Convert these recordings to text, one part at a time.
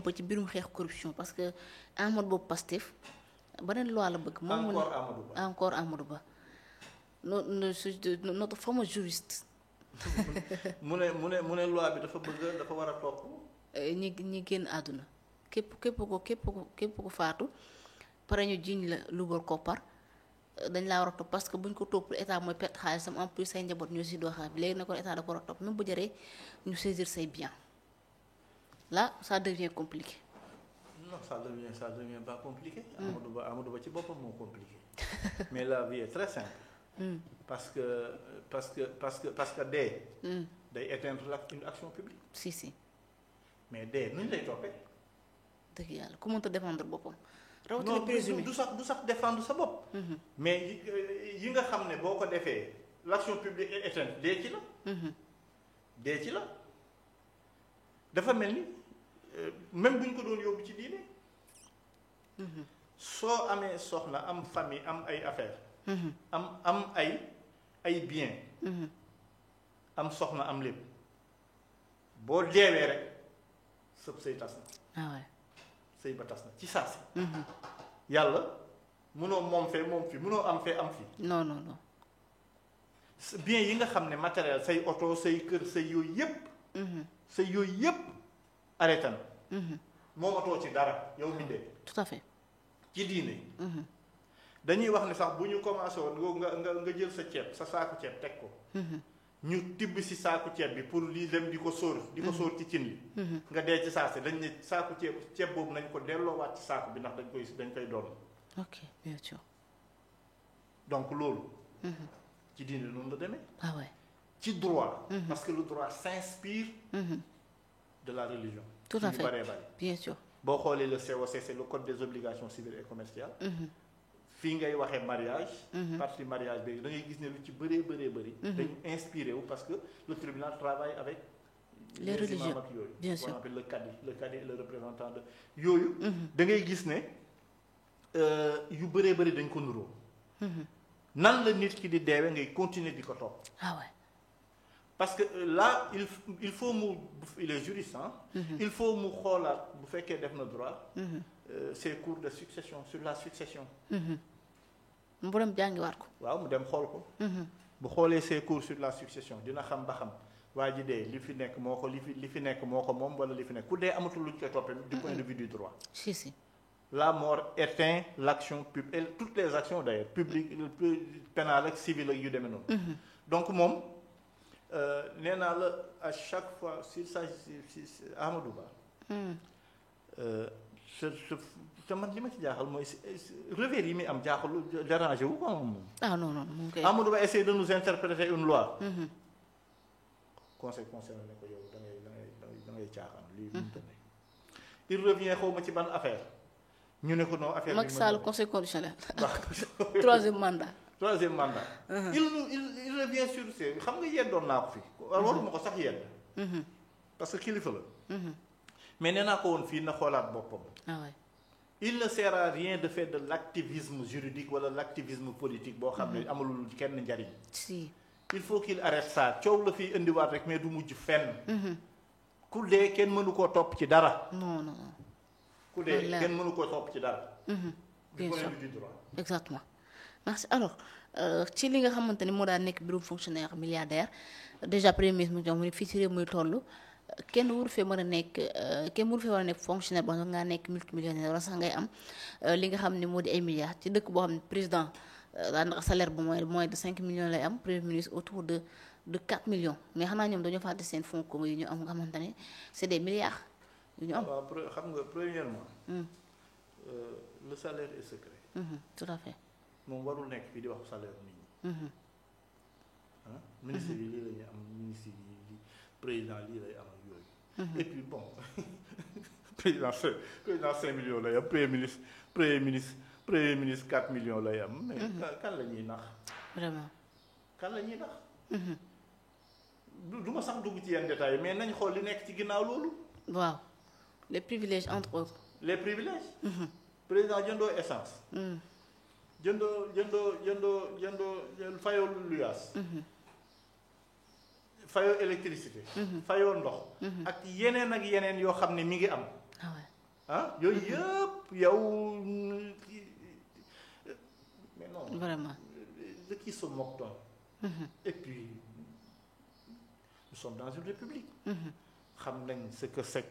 peu ci birum xeex corruption parce que Amadou boobu Pastef beneen loi la bëgg. moom mu ne encore Amadou Ba notre fameux juriste. mu ne loi bi dafa war a topp. ñi génn àdduna képp ko faatu pare ñu jiiñ la lubal koppar dañ laa war a topp parce que buñ ko topp état mooy perte xaalisam en plus say njaboot ñoo si doo xaar bi léegi na ko état da ko war a topp même bu jëree ñu saisir say biens là ça devient compliqué. non ça devient pas compliqué. Amadou Ba ci boppam moo compliqué. mais la vie est très simple. parce que day éteindre une action publique. si. mais nuñ lay toppee. dëgg yàlla ku mënta défendre boppam. rawatina présumé du sax défendre sa bopp. mais yi nga xam ne boo ko defee l'action publique est éteinte dee ci la. dafa mel ni même bu ñu ko doon yóbbu ci diine. soo amee soxna am famille am ay affaires. am ay biens. am soxna am lépp boo deewee rek sëb say tas na. sëy ba tas na ci saa si. yàlla mënoo moom fi mënoo am fii. non. bien yi nga xam ne matériel say oto say kër say yooyu yëpp. arrêté na. moomatoo ci dara yow mi dee. tout à fait. ci diine. dañuy wax ne sax bu ñu commencé woon nga jël sa ceeb sa saaku ceeb teg ko. ñu tibb si saaku ceeb bi pour lii dem di ko sóor ci cin li. nga dee ci saasi dañ ne saaku ceeb boobu nañ ko delloowaat ci saaku bi ndax dañ koy doon. ok bien sûr. donc loolu. ci diine noonu la demee. ah ouais. ci droit. parce que le droit s'inspire. de la religion. tout à fait bari. bien sûr. boo xoolee le COC c'est le code des obligations civiles et commerciales. fii ngay waxee mariage. partie mariage bi da ngay gis ne lu ci bëree. dañu inspiré wu parce que le tribunal travaille avec. les religieux imams ak yooyu. bien sûr on appelle le cadi et le représentant de yooyu. da ngay gis ne yu bëree dañ ko nuroo. nan la nit ki di deewe ngay continuer di ko topp. ah ouais. parce que là il faut il est juriste il faut mu xoolaat bu fekkee def na droit. ses cours de succession sur la succession. mu dem jàngiwaat ko. waaw mu dem xool ko. bu xoolee ses cours sur la succession dina xam ba xam waa ji dee li fi nekk moo ko moom wala li fi nekk ku dee amatul luñ koy toppee du point de vue du droit. si. la mort éteint l'action publique et toutes les actions d'ailleurs publiques pénales ak civiles ak yu demee noonu. donc moom. nee naa la à chaque fois s'il s'agit si Amadou Ba. te man li ma ci jaaxal mooy revers yi muy am jaaxalu dérangé wu ko moom. non mu ngi koy. Amadou Ba essaie de nous interpréter une loi. conseil constitutionnel ne ko yow da ngay caaxaan lii mu tënne. il revient xaw ma ci ban affaire. ñu ne ko non affaire bi. Macky Sall conseil constitutionnel. troisième mandat. il revient sur ce xam nga yeddoon naa ko fi. waruma ko sax yedd. parce que kilifa la. mais nee naa ko woon fii na xoolaat boppam. il ne sert à rien de faire de l'activisme juridique wala l'activisme politique boo xam ne amalul kenn njariñ. si il faut qu'il arrête ça coow la fiy indiwaat rek mais du mujj fenn. ku dee kenn mënu koo topp ci dara. non. ku dee kenn mënu koo topp ci dara. bien sûr du droit. exactement merci alors ci li nga xamante ni moo daan nekk bureau fonctionnaire milliardaire déjà premier ministre mu jox mu ne fii ci réew muy toll kenn waru fee mën a nekk fonctionnaire ba nga nekk multimillionnaire wala sax ngay am li nga xam ne moo di ay milliards ci dëkk boo xam ne président daanaka salaire bu moins de 5 millions lay am premier ministre autour de 4 millions mais xanaa ñoom dañoo fàtte seen fonds commun yi ñu am nga xamante ne c'est des milliards yu ñu am. waaw xam nga premièrement. le salaire est secret. tout à fait. moom warul nekk fii di wax salaire nit ñi. ministre yi lii la ñuy am ministre yi président lii lay am ak yooyu. et puis bon président 5 millions lay am premier ministre 4 millions lay am. mais kan la ñuy nax. vraiment. kan la ñuy nax. du ma sax dugg ci yenn détails mais nañ xool li nekk ci ginnaaw loolu. waaw les privilèges entre autres. les privilèges. président jëndoo essence. jëndoo fayoo luyaas. fayoo électricité. fayoo ndox. ak yeneen yoo xam ne mi ngi am. ah yooyu yëpp yow mais non vraiment. de qui se moque-t-on? Et puis nous sommes dans une république. xam nañ ce que c'est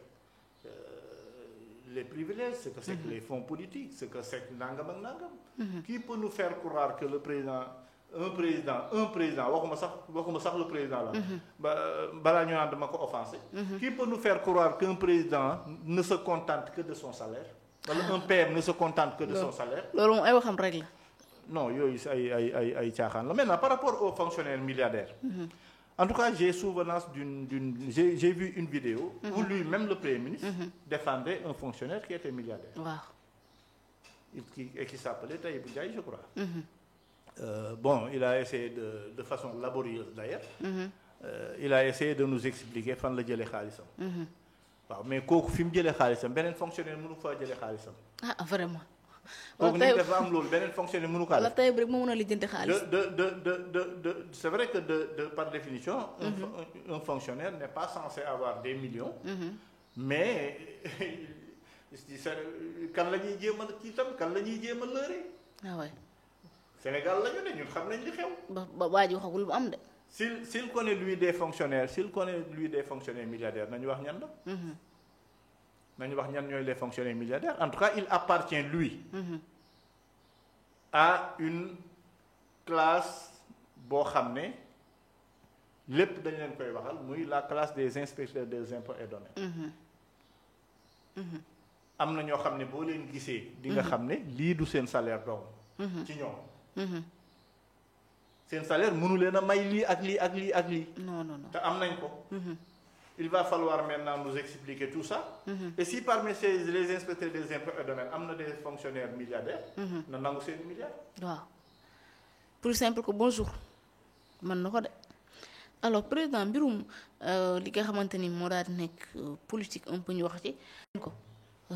les privilèges, ce que c'est que les fonds politiques, ce que c'est que nangam ak nangam. Qui peut nous faire croire que le président un président waxuma sax le président là. balaa ñu naan dama ko offensé. Qui peut nous faire croire qu'un président ne se contente que de son salaire? wala un PM ne se contente que de son salaire? loolu moom ay waxam rek la. non yooyu ay caaxaan la. Maintenant par rapport aux fonctionnaires milliardaires. En tout cas, j'ai souvenance j'ai vu une vidéo où lui-même le Premier ministre défendait un fonctionnaire qui était milliardaire. Waaw. Et qui s'appelait Tahibou Ndiaye, je crois. Bon, il a essayé de façon laborieuse d'ailleurs. Il a essayé de nous expliquer fan la jëlee xaalisam. waaw mais kooku fi mu jëlee xaalisam beneen fonctionnaire mënu faa jëlee xaalisam. Ah vraiment. kooku ni dafa am loolu beneen fonctionnaire mënu kaa def. wala tey rek moo mën a lijjanti xaalis. C'est vrai que par définition. Un fonctionnaire n'est pas censé avoir des millions. Mais kan la ñuy jéem a kii tam kan la ñuy jéem a lëre. ah ouais. Sénégal la ñu ne ñun xam nañ li xew. ba waa ji waxagul bu am de. s'il connaît lui des fonctionnaires milliardaires nañu wax ñan la. nañu wax ñan ñooy les fonctionnaires milliardaires. En tout cas, il appartient lui à une classe boo xam ne lépp dañ leen koy waxal muy la classe des inspecteurs des impôts et domaines. am na ñoo xam ne boo leen gisee. di nga xam ne lii du seen salaire doom. ci ñoom. seen salaire mënu leen a may lii ak lii ak lii ak lii. non. te am nañ ko. Il va falloir maintenant nous expliquer tout ça. Et si parmi les inspecteurs des impôts et domaines am na des fonctionnaires milliardaires. na nangu seen milliards. waaw pour simple que bonjour mën na ko de alors président mbirum li nga xamante ni moo daal di nekk politique un peu ñu wax ci ko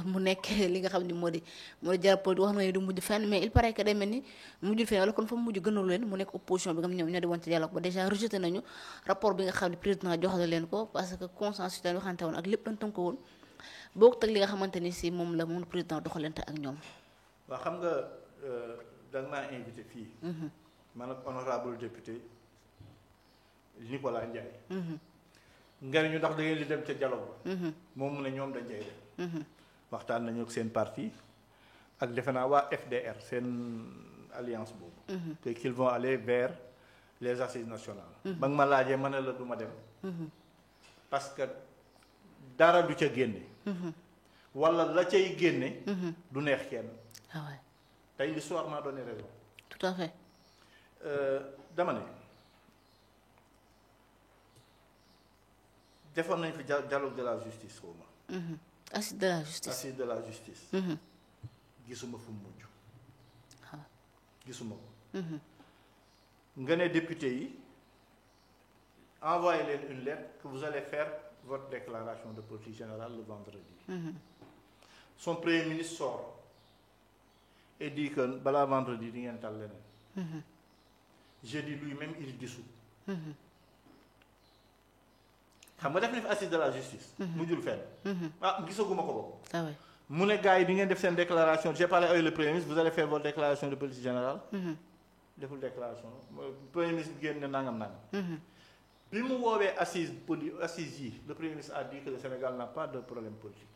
mu nekk li nga xam ni moo di dialogue wax na ne du mujj fenn mais il paraît que day mel ni mujjul fenn wala kon fa mu mujj gënalu leen mu nekk opposition bi nga xam ñoom ñoo di woon ci dialogue ba déjà rejeté nañu rapport bi nga xam ne président joxale leen ko parce que consensus dañ waxante woon ak lépp dañ tënk ko woon boog teg li nga xamante ni si moom la moom président doxalante ak ñoom. waaw xam nga da nga maa invité fii. man ak honorable député Nicolas Ndiaye. nga ne ñu ndax da ngeen di dem ca dialogue ba. moom mu ne ñoom dañ cay dem. waxtaan nañu ak seen parti ak defe naa waa FDR seen alliance boobu. te qu'ils vont aller vers les assises nationales. ba nga ma laajee ma ne la du ma dem. parce que dara du ca génne. wala la cay génne. du neex kenn. ah ouais. tey l'histoire m'a donné raison. tout à fait. dama ne defoon nañ fi dialogue de la justice xaw ma. assise de la justice. assise de la justice. gisuma fu mu mujj. gisuma ko. nga ne député yi envoyé leen une lettre que vous allez faire votre déclaration de politique générale le vendredi. Son premier ministre sort et dit que balaa vendredi di ngeen tal leneen. jeudi lui-même il dissout. xam nga def na fi assise de la justice. mujjul fenn. gisaguma ko boobu. ah ouais. mu ne gars yi di ngeen def seen déclaration j'ai parlé avec le premier ministre vous allez faire votre déclaration de politique générale. deful déclaration premier ministre génn ne nangam. bi mu woowee assise yi le premier ministre a dit que le Sénégal n'a pas de problème politique.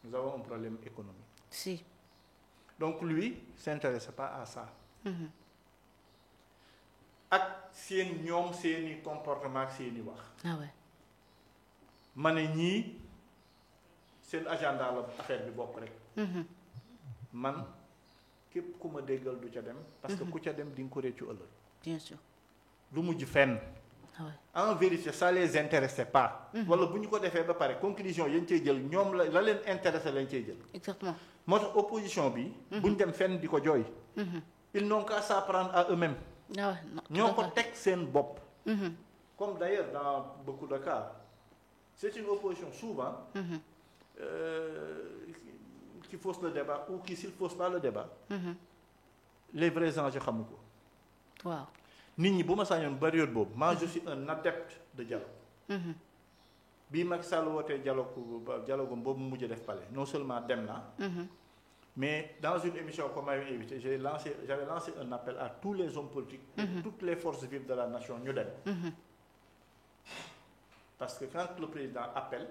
Nous avons un problème économique. Si. Donc lui s'intéresse pas à ça. ak seen ñoom seeni comportement ak seeni wax. ah ouais. ma ne ñii seen agenda la affaire bi bokk rek. man képp ku ma déggal du ca dem. parce que ku ca dem di nga ko réccu ëllëg. bien sûr. du mujj fenn. ah ouais. En vérité ça les intéressait pas. wala bu ñu ko defee ba pare conclusion yañ cey jël ñoom la leen intéressé lañ cey jël. exactement. moo tax opposition bi. buñ dem fenn di ko jooy. ils n'ont qu'à s'apprendre à eux-mêmes. ah ouais. ñoo ko teg seen bopp. comme d'ailleurs dans beaucoup de cas c'est une opposition souvent. qui fausse le débat ou qui s'il fausse pas le débat. les vrais enjeux xamu ko. waaw. nit ñi bu ma sañoon période boobu moi je suis un adepte de dialogue. bii Macky Sall wootee dialogue boobu mu mujj def palais non seulement dem naa. mais dans une émission qu'on m'avait invité j'avais lancé un appel à tous les hommes politiques. toutes les forces vives de la nation ñu dem. parce que quand le président appelle.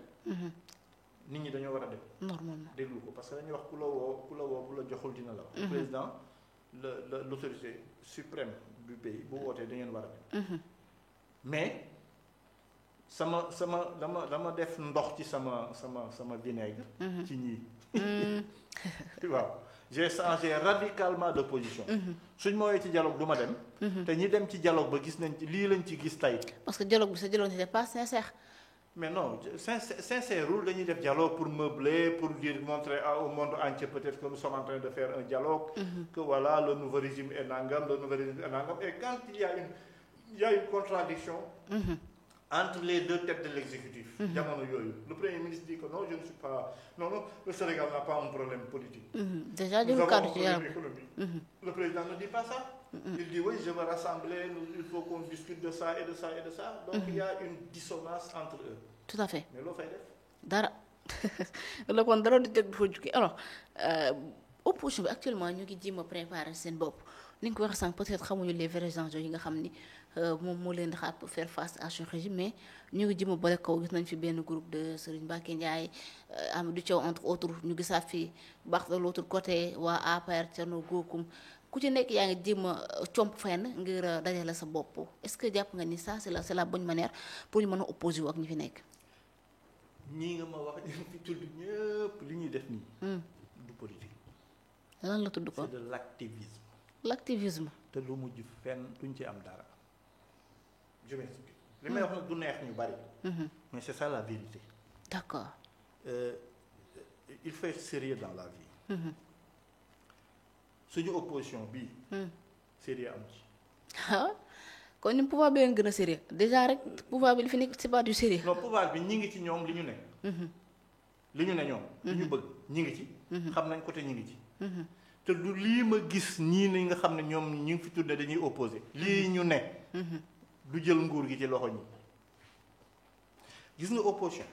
nit ñi dañoo war a dem. normalement déglu ko parce que dañuy wax ku la woo bu la joxul dina la wax. le président l'autorité suprême du pays bu wootee da ngeen war a dem. mais dama def ndox ci sama vinaigre. ci ñii. waaw j'ai changé radicalement de position. suñ ma woowee ci dialogue du ma dem. te ñi dem ci dialogue ba gis nañ ci lii lañ ci gis tey. parce que dialogue bi sa dialogue n'était pas sincère. mais non sincère dañuy def dialogue pour meubler pour dire montrer au monde entier peut-être que nous sommes en train de faire un dialogue. que voilà le nouveau régime est nangam et quand il y a une contradiction. entre les deux têtes de l'exécutif. jamono yooyu le premier ministre dit que non je ne suis pas non le Sénégal n'a pas un problème politique. déjà nous avons un problème économique. Le président ne dit pas ça. Il dit oui je veux rassembler il faut qu'on discute de ça et de ça et de ça. donc il y a une dissonance entre eux. tout à fait mais loo fay def. dara la kon dara di teg du fa jukki alors opposition bi actuellement ñu ngi jéem a préparer seen bopp ni nga ko waxee sànq peut-être xamuñu les vrais enjeux yi nga xam ni moom moo leen di xaar pour faire face à ce régime mais ñu ngi jéem a boole kaw gis nañ fi benn groupe de Serigne Mbacké Ndiaye Amadou Thiaw entre autres ñu gisaat fi baax de l'autre côté waa APR Thierno Bocoum ku ci nekk yaa ngi jéem a comp fenn ngir dajale sa bopp est-ce que jàpp nga ni ça c'est la bonne manière pour ñu mën a opposer wu ak ñi fi nekk. ñii nga ma wax ñu fi tudd ñëpp li ñuy def nii. du politique. lan la tudd ko c'est de l'activisme. l'activisme. te lu mujj fenn duñ ci am dara. je m'explique. li may wax nag du neex ñu bari. mais c'est ça la vérité. d'accord. il faut être sérieux dans la vie. suñu opposition bii. sérieux am ci. kon ni pouvoir bi leen gën a sérieux déjà rek pouvoir bi li fi nekk c'est pas du sérieux. non pouvoir bi ñi ngi ci ñoom li ñu ne. li ñu ne ñoom. li ñu bëgg ñi ngi ci. xam nañ côté ñi ngi ci. te du lii ma gis ñii ni nga xam ne ñoom ñu ngi fi tudde dañuy opposé lii ñu ne. du jël nguur gi ci loxo ñi. gis nga opposition.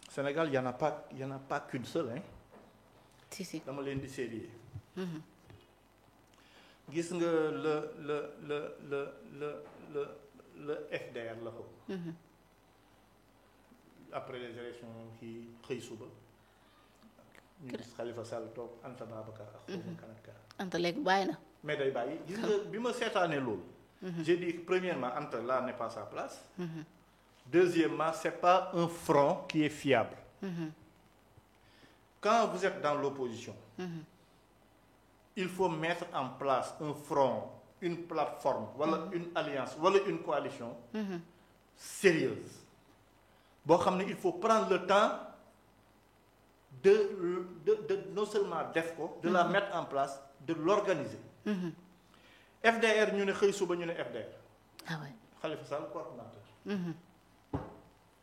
Sénégal y en a pas qu'une seule hein. si dama leen di sérieux. gis nga le FDR la ko. après les élections kii xëy suba. ñu gis Khalifa Sall toog Anta Babacar ak xaw ma kan ak kan. Anta léegi bàyyi na. mais day bàyyi gis nga bi ma seetaanee loolu. j'ai dit premièrement Anta là n'est pas sa place. deuxièmement c'est pas un front qui est fiable. quand vous êtes dans l'opposition. il faut mettre en place un front une plateforme wala une alliance wala une coalition sérieuse boo xam ne il faut prendre le temps de non seulement def ko de la mettre en place de l'organiser. FDR ñu ne xëy suba ñu ne FDR. ah ouais. Khalifa Sall coordonnateur.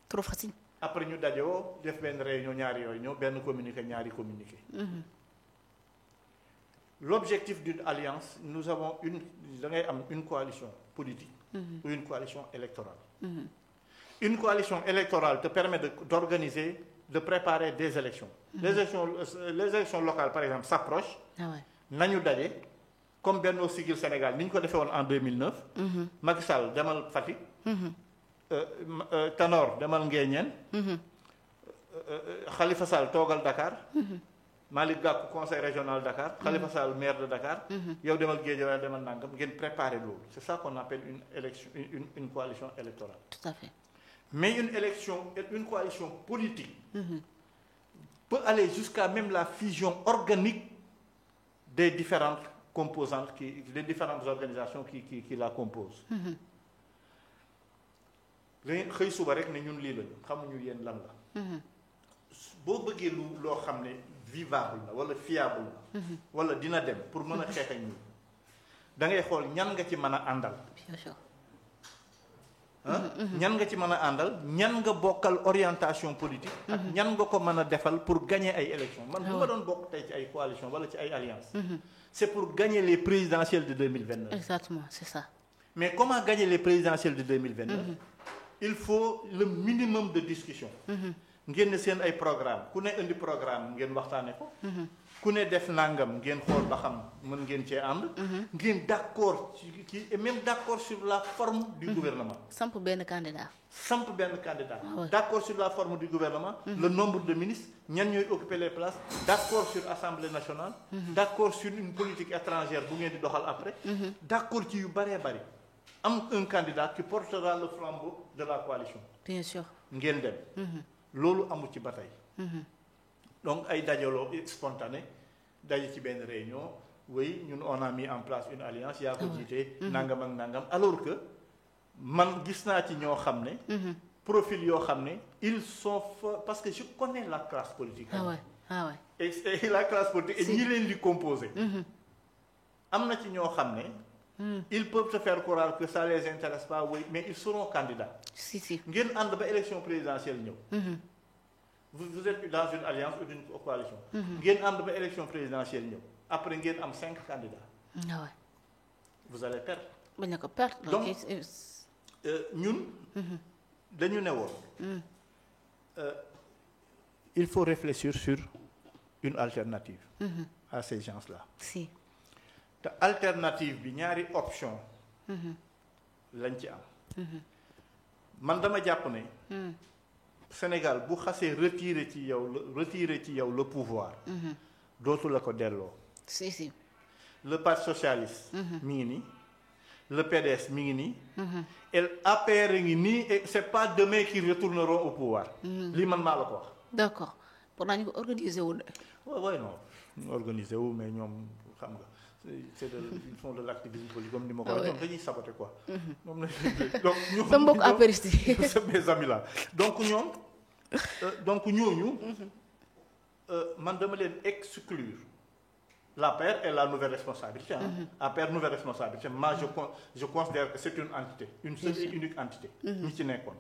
trop facile. après ñu dajewoo def benn réunion ñaari yooyu ñëw benn communiqué ñaari communiqué. L'objectif d'une alliance nous avons da ngay am une coalition politique. ou une coalition électorale. Une coalition électorale te permet d'organiser de préparer des élections. Les élections locales par exemple s'approchent. nañu daje comme Benno Siggil Sénégal ni ñu ko defee woon en 2009. Macky Sall demal Fatick. Tanor demal Nguéniène. Khalifa Sall toogal Dakar. Malick Gakou conseil régional Dakar. Khalifa Sall maire de Dakar. yow demal Guédiawaye demal Nangam ngeen préparer loolu c'est ça qu'on appelle une élection une coalition électorale. tout à fait. mais une coalition politique. peut aller jusqu'à même la fusion organique des différentes composantes des différentes organisations qui la composent. léegi xëy suba rek ne ñun lii lañu xamuñu yéen lan la. boo bëggee loo xam ne vivable la wala fiable la. wala dina dem pour mën a xeex ak ñun da ngay xool ñan nga ci mën a àndal. bien sûr. ñan nga ci mën a àndal ñan nga bokkal orientation politique. ak ñan nga ko mën a defal pour gagner ay élections. man bu ma doon bokk tey ci ay coalition wala ci ay alliance c'est pour gagner les présidentielles de 2029. exactement c'est ça. mais comment gagner les présidentielles de 2029. il faut le minimum de discussion. ngeen ne seen ay programme ku ne indi programme ngeen waxtaane ko. ku ne def nangam ngeen xool ba xam mën ngeen cee ànd. ngeen d'accord ci et même d'accord sur la forme du gouvernement. samp benn candidat. D'accord sur la forme du gouvernement. Le nombre de ministres ñan ñooy occuper les places. D'accord sur Assemblée nationale. D'accord sur une politique étrangère bu ngeen di doxal après. D'accord ci yu bëree bëri. am un candidat qui portera le flambeau de la coalition. Bien sûr. ngeen dem. loolu amul ci ba tey. Donc ay dajaloo spontané daje ci benn réunion oui ñun on a mis en place une alliance yaa ko jiite nangam ak nangam alors que man gis naa ci ñoo xam ne profil yoo xam ne ils sont parce que je connais la classe politique. Et la classe politique et ñi leen di composer. am na ci ñoo xam ne ils peuvent te faire croire que ça les intéresse pas oui mais ils seront candidats. Si. ngeen ànd ba élection présidentielle ñëw. Vous êtes dans une alliance ou une coalition. ngeen ànd ba élection présidentielle ñëw après ngeen am 5 candidats. Vous allez perdre. bañ a ko perdre. Donc ñun. dañu ne woon. il faut réfléchir sur une alternative. À ces gens-là. Si. te alternative bi ñaari option lañ ci am. man dama jàpp ne. Sénégal bu xasee retirer ci yow le pouvoir. dootu la ko delloo. Si. Le parti socialiste. mi ngi nii. Le PDS mi ngi nii. et APR ngi nii et c'est pas demain qu'ils retourneront au pouvoir. lii man maa la ko wax. D'accord pour naa ñu ko organiser wu de. waaw non organiser wu mais ñoom xam nga ils font de l'activisme politique comme ni ma ko waxee. ñoom dañuy saboter quoi. donc ñoom sa mbokk apériste c'est mes amis là donc ñoom ñooñu. man dama leen exclure. L'APR est la nouvelle responsabilité. APR nouvelle responsabilité. Moi je considère que c'est une entité, une seule et unique entité. ñi ci nekkoon.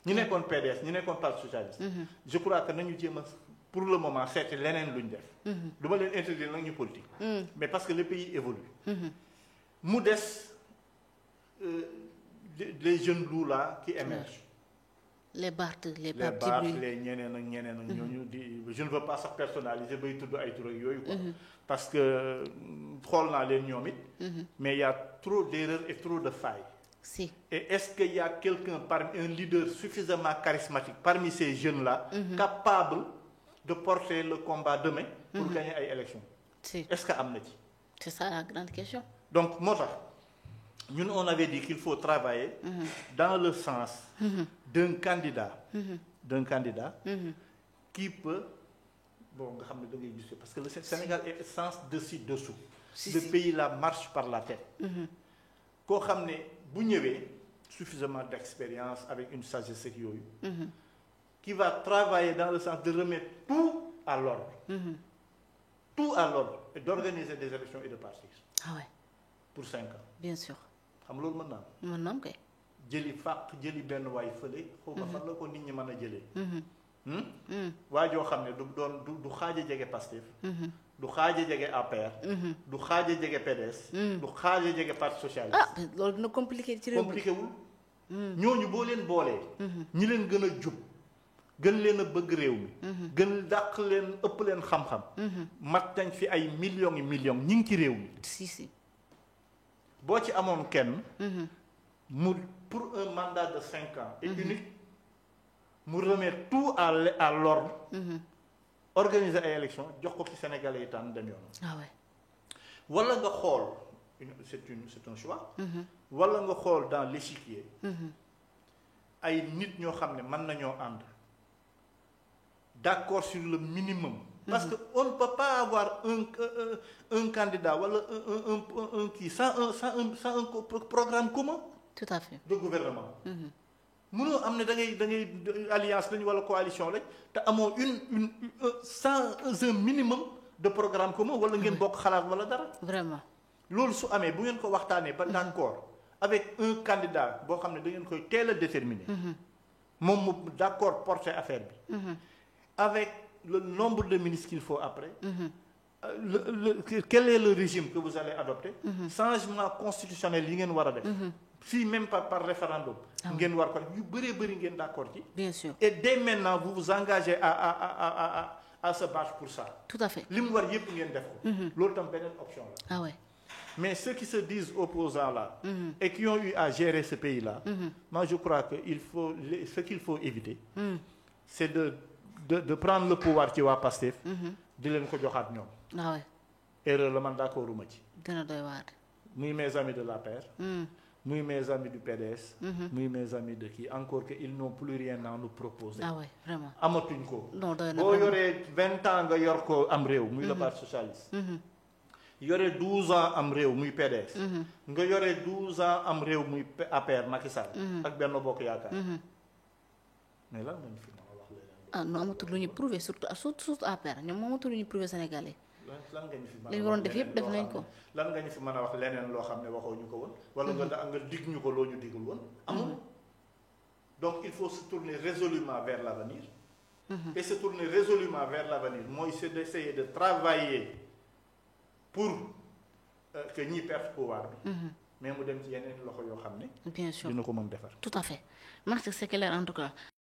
ñi nekkoon PDS ñi nekkoon Parti socialiste. je crois que nañu jéem a pour le moment seeti leneen luñ def. du ma leen interdire nag ñu politique. mais parce que le pays évolue. mu des les jeunes loups là qui émergent. les Barth les ñeneen ak ñooñu di je ne veux pas sax personnaliser bay tudd ay tur ak yooyu quoi. parce que xool naa leen ñoom it. mais il y a trop d'erreurs et trop de failles. Si. Et est-ce qu'il y a quelqu'un parmi un leader suffisamment charismatique parmi ces jeunes là. capable de porter le combat demain. pour gagner ay élections. Si. Est-ce que am na ci. C'est ça la grande question. Donc moo tax ñun on avait dit qu'il faut travailler. dans le sens. d'un candidat. qui peut nga xam ne da ngay gis parce que le Sénégal est sens dessus dessous. Le pays là marche par la tête. koo xam ne bu ñëwee suffisamment d'expérience avec une sagesse ak yooyu. qui va travailler dans le sens de remettre tout à l'ordre. Tout à l'ordre et d'organiser des élections et de partir. Pour 5 ans. Bien sûr. xam loolu mën naa am. kay. jëli benn waay fële. xaw ma fan la ko nit ñi mën a jëlee. waa joo xam ne du xaaja jege Pastef. du xaaja jege APR. du xaaja jege PDS. du xaaja jege Parti socialiste. loolu dina compliqué ci réew mi. compliqué wul. ñooñu boo leen boolee. ñi leen gën a jub. gën leen a bëgg réew mi. gën dàq leen ëpp leen xam-xam. mat nañ fi ay millions yi millions ñi ngi ci réew mi. Si. boo ci amoon kenn. mu pour un mandat de 5 ans. et unique mu remettre tout à l'ordre. organiser ay élections jox ko ci Sénégalais yi tànn dem yoon. wala nga xool c'est un choix. wala nga xool dans l'échiquier. ay nit ñoo xam ne mën nañoo ànd. d'accord sur le minimum. parce que on ne peut pas avoir un candidat wala un kii sans un programme commun. Tout à fait. de gouvernement. mënoo am ne da ngay alliance lañ wala coalition lañ te amoo sans un minimum de programme commun wala ngeen bokk xalaat wala dara. Vraiment. loolu su amee bu ngeen ko waxtaanee ba d'accord avec un candidat boo xam ne da ngeen koy teel a déterminer. moom mu d'accord porter affaire bi. avec le nombre de ministres qu'il faut après. Quel est le régime que vous allez adopter. changement constitutionnel yi ngeen war a def. si même par référendum. Ah oui. ngeen war ko yu bëree bëri ngeen d'accord ci. bien sûr et dès maintenant vous vous engagez à se battre pour ça. tout à fait. li mu war yépp ngeen def ko. loolu tam beneen option la. ah ouais. mais ceux qui se disent opposants là. et qui ont eu à gérer ce pays là. moi je crois que ce qu'il faut éviter. c'est de prendre le pouvoir ci waa Pastef. di leen ko joxaat ñoom. ah ouais. erreur la man d'accorduma ci. dina doy waar. muy mes amis de l'APR. muy mes amis du PDS. muy mes amis de kii encore que ils n'ont plus rien à nous proposer. ah ouais vraiment. amatuñ ko. non doy na boo yoree 20 ans nga yor ko am réew. muy le parti socialiste. yore 12 ans am réew muy PDS. nga yore 12 ans am réew muy APR Macky Sall. ak Benno Bokk Yaakaar. mais lan nga ñu fi mën a wax leneen. ah non amatul lu ñu prouvé surtout APR ñoom amatul lu ñu prouvé Sénégalais. lan nga ñu fi mën a li ñu waroon def yëpp def nañ ko. lan nga ñu fi mën a wax leneen loo xam ne waxoo ñu ko woon. wala nga dig ñu ko loo ñu digul woon. amul donc il faut se tourner résolument vers l'avenir. et se tourner résolument vers l'avenir mooy c'est d'essayer de travailler pour que ñi perte pouvoir bi. mais mu dem ci yeneen loxo yoo xam ne. bien sûr dina ko mën defar. tout à fait merci c'est clair en tout cas.